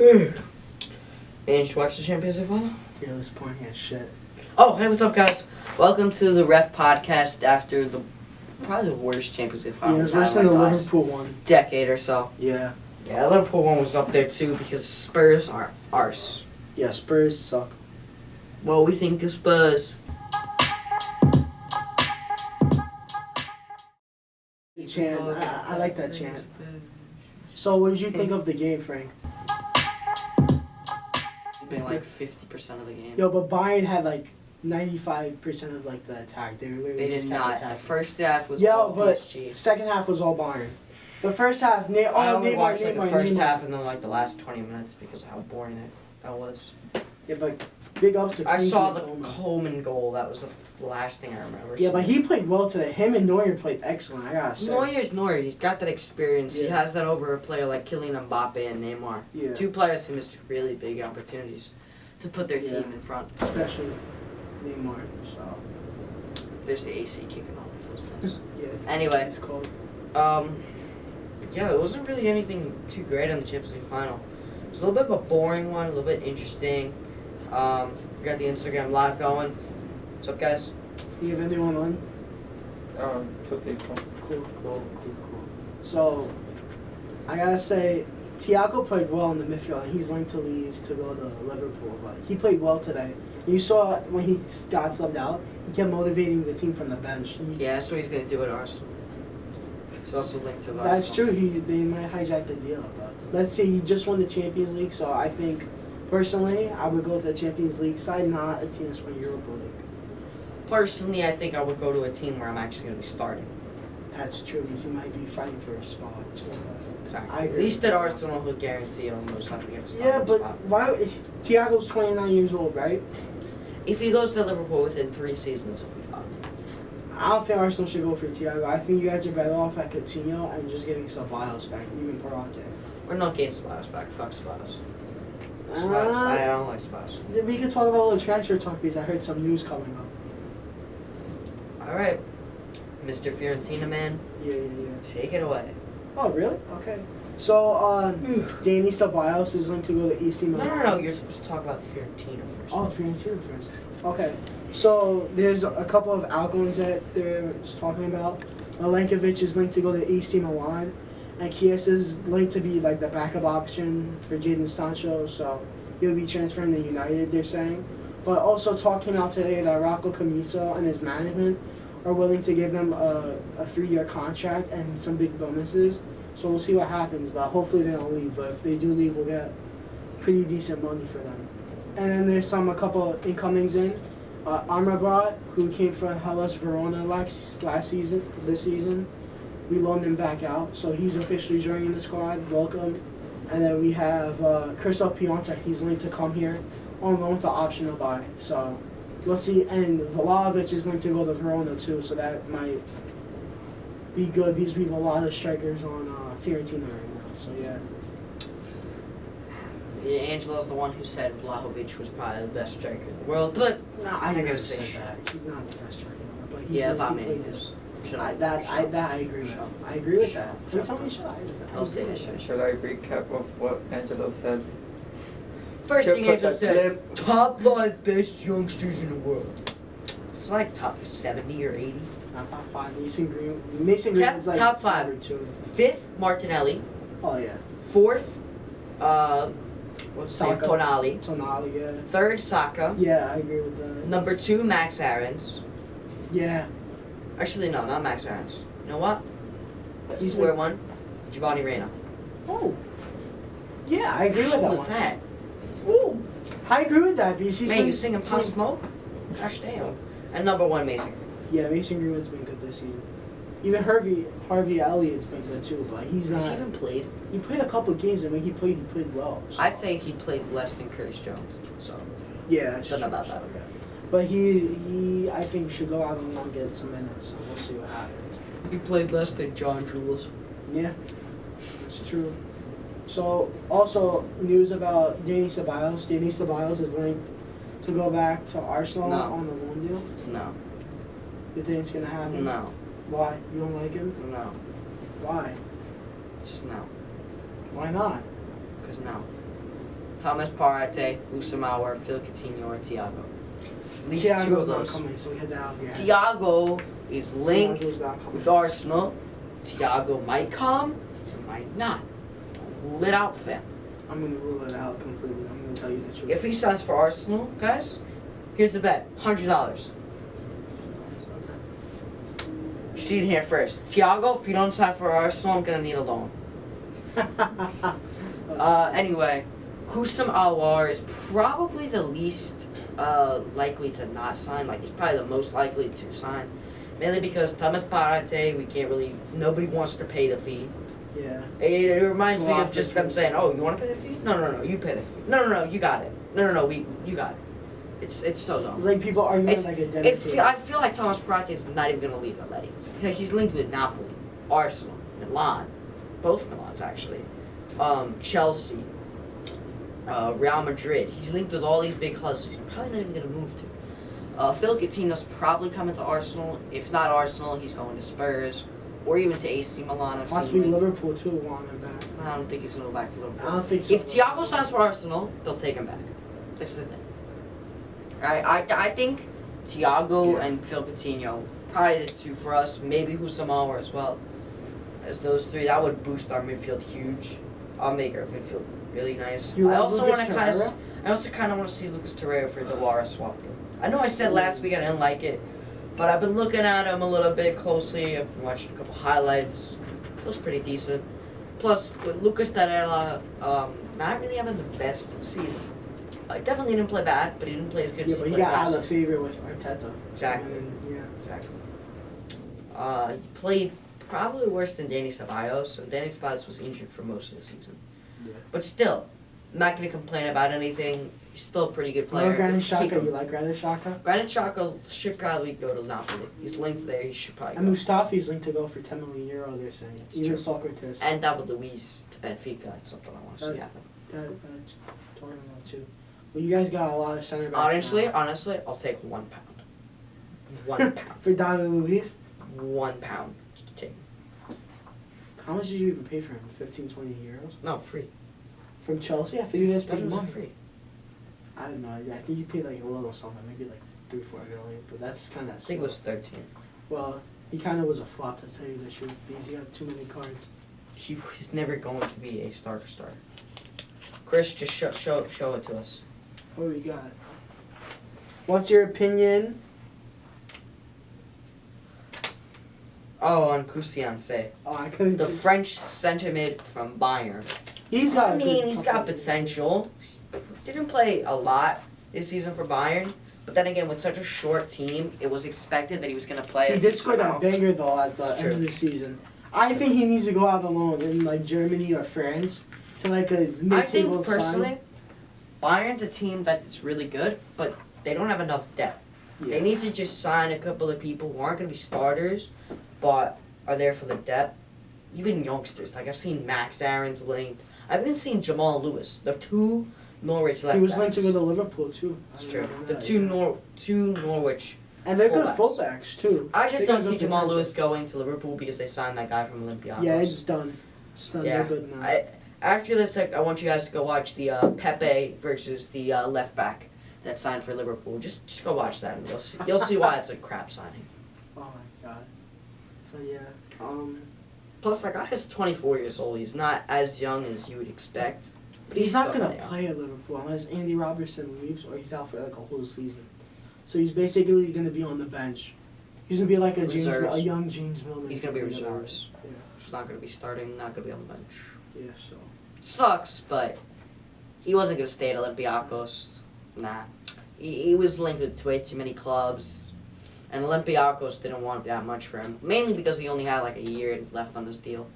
And you should watch the Champions League final? Yeah, it was boring as shit. Oh, hey, what's up, guys? Welcome to the R.E.F podcast after probably the worst Champions League final. Yeah, it was worse than the Liverpool one. Decade or so. Yeah. Yeah, the Liverpool one was up there too because Spurs are arse. Yeah, Spurs suck. Well, we think of Spurs. The chant, I like that chant. So, what did you think of the game, Frank? Been like 50% of the game. Yo, but Bayern had like 95% of like the attack. They were literally They just did kept not. attacking. The first half was Yeah, all but PSG. second half was all Bayern. The first half, I only watched like the first Neymar. half and then like the last 20 minutes because of how boring that was. Yeah, but big ups to I saw the Coleman. Coleman goal. That was the last thing I remember. Yeah, but he played well today. Him and Neuer played excellent, I gotta say. Neuer's Neuer. He's got that experience. He Yeah. has that over a player like Kylian Mbappe and Neymar. Yeah. Two players who missed really big opportunities to put their Yeah. team in front. Especially Neymar, so. There's the AC kicking on my footsteps. Yeah, Anyway. it's cold. Yeah, it wasn't really anything too great on the Champions League final. It was a little bit of a boring one, a little bit interesting. We got the Instagram live going. What's up, guys? You have anyone on? 2 people. Cool. So, I gotta say, Thiago played well in the midfield, and he's linked to leave to go to Liverpool, but he played well today. You saw when he got subbed out, he kept motivating the team from the bench. Yeah, that's what he's going to do at Arsenal. He's also linked to Arsenal. That's true. They might hijack the deal, but let's see. He just won the Champions League, so I think personally, I would go to the Champions League side, not a team that's winning Europa League. Personally, I think I would go to a team where I'm actually going to be starting. That's true, because he might be fighting for a spot too. Exactly. I agree At least with at that. Arsenal, he'll guarantee he'll most likely get a starting Yeah, but spot. why? Thiago's 29 years old, right? If he goes to Liverpool within 3 seasons, he'll be fine. I don't think Arsenal should go for Thiago. I think you guys are better off at Coutinho and just getting Ceballos back, even Parate. We're not getting Ceballos back. Fuck Ceballos. Ceballos. I don't like Ceballos. We can talk about a little transfer talk because I heard some news coming up. All right, Mr. Fiorentina man, Yeah. take it away. Oh, really? Okay. So, Danny Ceballos is going to go to AC Milan. No. You're supposed to talk about Fiorentina first. Oh, Fiorentina first. Okay. So, there's a couple of outgoings that they're talking about. Milenkovic is linked to go to AC Milan. And Chiesa is linked to be like the backup option for Jadon Sancho. So, he'll be transferring to United, they're saying. But also talking out today that Rocco Camiso and his management are willing to give them a 3-year contract and some big bonuses. So we'll see what happens, but hopefully they don't leave. But if they do leave, we'll get pretty decent money for them. And then there's a couple of incomings in. Amrabat, who came from Hellas Verona this season. We loaned him back out, so he's officially joining the squad. Welcome. And then we have Christoph Piontek. He's linked to come here on loan to optional buy. So we'll see. And Vlahovic is linked to go to Verona too, so that might be good because we have a lot of strikers on Fiorentina right now. So yeah. Yeah, Angelo's the one who said Vlahovic was probably the best striker in the world, but no, I'm not gonna say shit. that. He's not the best striker, but he's Yeah, really, about he me. played good. Should I agree with. Shut up. I agree with that. Shut Tell up. me, should I? Don't say that shit. Should I recap of what Angelo said? First Should thing put Angelo that said, clip. top 5 best youngsters in the world. It's like top 70 or 80. Not top 5. Mason Green is like top 5. or 2. 5th, Martinelli. Oh yeah. 4th, what's his name? Saka. Tonali. Tonali, yeah. 3rd, Saka. Yeah, I agree with that. Number 2, Max Aarons. Yeah. Actually, no, not Max Aarons. You know what? This He's is where with- one. Giovanni Reina. Oh. Yeah, I agree with What that was one. that? Ooh. I agree with that because he's Man, been you singing Pop Smoke? Gosh damn. And number 1, Mason. Yeah, Mason Greenwood's been good this season. Even Harvey Elliott's been good too, but he's Has not. he even played? He played a couple of games, and when he played well. So. I'd say he played less than Curtis Jones. So, Yeah, that's don't know true. about that. Okay. But he, I think should go out and not get some minutes. So we'll see what happens. he played less than John Jules. Yeah, that's true. So also news about Danny Ceballos. Danny Ceballos is linked to go back to Arsenal No. on the loan deal. No. You think it's gonna happen? No. Why? You don't like him? No. Why? Just no. Why not? Because no. Thomas Partey, Usamauer, Phil Coutinho, or Thiago. At least two Thiago's of not those. coming, so we had that out here. Thiago is linked Thiago's not coming. with Arsenal. Thiago might come, or might not. Don't rule it out, fam. I'm gonna rule it out completely. I'm gonna tell you the truth. If he signs for Arsenal, guys, here's the bet: $100. You see it here first. Thiago, if you don't sign for Arsenal, I'm gonna need a loan. Anyway, Husam Alwar is probably the least likely to not sign. Like, he's probably the most likely to sign. Mainly because Thomas Partey, nobody wants to pay the fee. Yeah. It reminds It's me a lot of just for them teams. saying, "Oh, you want to pay the fee? No, you pay the fee. No, you got it. No, you got it." It's so dumb. It's like people arguing It's- like identity. I feel like Thomas Partey is not even going to leave Atleti. Like, he's linked with Napoli, Arsenal, Milan, both Milans actually, Chelsea, Real Madrid. He's linked with all these big clubs. He's probably not even going to move to. Phil Coutinho's probably coming to Arsenal. If not Arsenal, he's going to Spurs or even to AC Milan. I've Possibly seen linked. Liverpool too want him back. I don't think he's going to go back to Liverpool. I don't think so. If Thiago signs for Arsenal, they'll take him back. That's the thing. I think Thiago Yeah. and Phil Coutinho, probably the two for us. Maybe Husamawa as well. As those three, that would boost our midfield huge. I'll make our midfield really nice. You I like also Lucas want to Torreira? I also kind of want to see Lucas Torreira for Dewara swap deal. I know I said last week I didn't like it, but I've been looking at him a little bit closely. I've been watching a couple highlights. Feels pretty decent. Plus, with Lucas Torreira, not really having the best season. Definitely didn't play bad, but he didn't play as good Yeah, as but he he played got out last of favor with Arteta. Exactly. And then, Exactly. He played probably worse than Danny Ceballos, and Danny Ceballos was injured for most of the season. Yeah. But still, I'm not going to complain about anything. He's still a pretty good player. Granit If you keep Xhaka, him- you like Granit Xhaka? Granit Xhaka should probably go to Napoli. He's linked there. He should probably And go. Mustafi's linked to go for €10 million, they're saying. It's Even true. Socrates. And David Luiz to Benfica. That's something I want to see happen. That's talking about too. Well, you guys got a lot of center backs. Honestly, now. I'll take £1. £1. For David Luiz? £1 to take. How much did you even pay for him? 15, 20 euros? No, free. From Chelsea? I think you guys paid Those are money. free. I don't know. I think you paid like a little something, maybe like 3-4 million, but that's kind of. I think it was 13. Well, he kind of was a flop, to tell you the truth, because he got too many cards. He's never going to be a starter. Chris, just show it to us. What do we got? What's your opinion? Oh, on Kusianse. Oh, I couldn't. The French centre mid from Bayern. He's got. I a mean, good he's got couple of potential. Didn't play a lot this season for Bayern, but then again, with such a short team, it was expected that he was going to play. He a did decent score that amount. banger though at the It's end true. of the season. I think he needs to go out alone in like Germany or France to like a I think mid-table personally, side. Bayern's a team that's really good, but they don't have enough depth. Yeah. They need to just sign a couple of people who aren't going to be starters, but are there for the depth. Even youngsters, like I've seen Max Aaron's linked. I've even seen Jamal Lewis, the two Norwich left He was backs. linked to go to Liverpool too. It's I true. remember The that, two yeah. two Norwich. And they're good fullbacks. fullbacks too. I just They don't got see good Jamal potential. Lewis going to Liverpool because they signed that guy from Olympiacos. Yeah, it's done. It's done. Yeah. They're good now. After this, I want you guys to go watch the Pepe versus the left back that signed for Liverpool. Just go watch that, and you'll see why it's a crap signing. Oh my god. So yeah. Plus, that guy is 24 years old. He's not as young as you would expect, but He's not still gonna kinda young. play at Liverpool unless Andy Robertson leaves or he's out for like a whole season. So he's basically gonna be on the bench. He's gonna be like a Reserves. a young James Milner. He's gonna be if you think about it. reserves. Yeah. He's not gonna be starting. Not gonna be on the bench. Yeah. So. Sucks, but he wasn't gonna stay at Olympiacos. Nah, he was linked with way too many clubs, and Olympiacos didn't want that much for him. Mainly because he only had like a year left on his deal,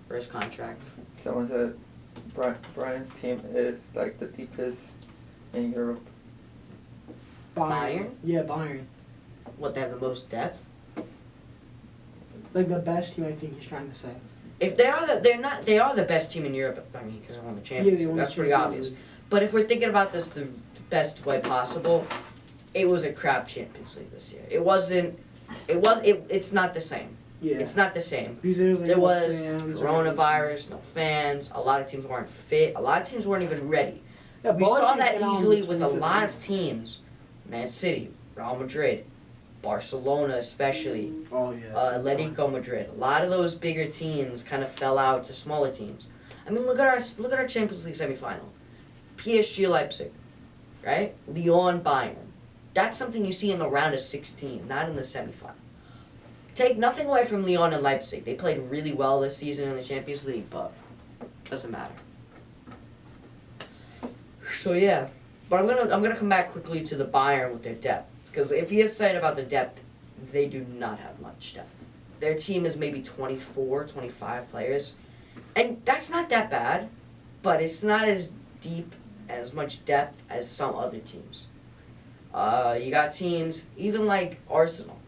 for his contract. Someone said Brian's team is like the deepest in Europe. Bayern? Yeah, Bayern. What, they have the most depth? Like the best team, I think he's trying to say. If they are they are the best team in Europe. I mean, because they won the Champions Yeah, they League. won the That's pretty Champions obvious. League. But if we're thinking about this the best way possible, it was a crap Champions League this year. It's not the same. Yeah. It's not the same. Because there was, like, There no was fans or coronavirus, no fans. A lot of teams weren't fit. A lot of teams weren't even ready. Yeah, We both saw teams that came out on easily the with a 25th lot of minute. teams. Man City, Real Madrid, Barcelona especially, Oh yeah. Atletico Madrid. A lot of those bigger teams kind of fell out to smaller teams. I mean, look at our Champions League semifinal. PSG Leipzig, right? Lyon Bayern. That's something you see in the round of 16, not in the semifinal. Take nothing away from Lyon and Leipzig. They played really well this season in the Champions League, but doesn't matter. So yeah, but I'm gonna come back quickly to the Bayern with their depth, because if you said about the depth, they do not have much depth. Their team is maybe 24, 25 players, and that's not that bad, but it's not as deep and as much depth as some other teams. You got teams even like Arsenal,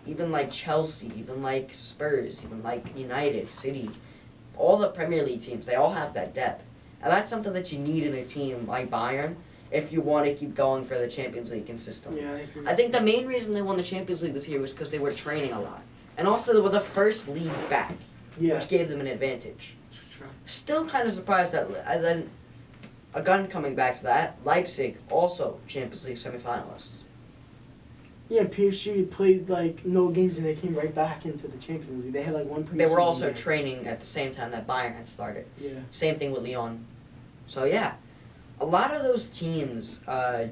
even like Chelsea, even like Spurs, even like United, City, all the Premier League teams. They all have that depth. And that's something that you need in a team like Bayern if you want to keep going for the Champions League consistently. Yeah, I think the main reason they won the Champions League this year was because they were training a lot. And also they were the first league back, Yeah. which gave them an advantage. True. Still kind of surprised that, and then, again coming back to that, Leipzig also Champions League semifinalists. Yeah, PSG played like no games and they came right back into the Champions League. They had like one. They were preseason also game. training at the same time that Bayern had started. Yeah. Same thing with Lyon. So yeah, a lot of those teams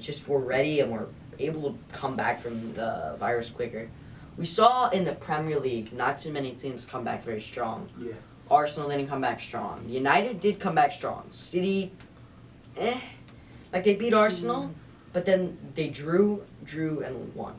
just were ready and were able to come back from the virus quicker. We saw in the Premier League not too many teams come back very strong. Yeah. Arsenal didn't come back strong. United did come back strong. City, like they beat Arsenal, but then they drew and won.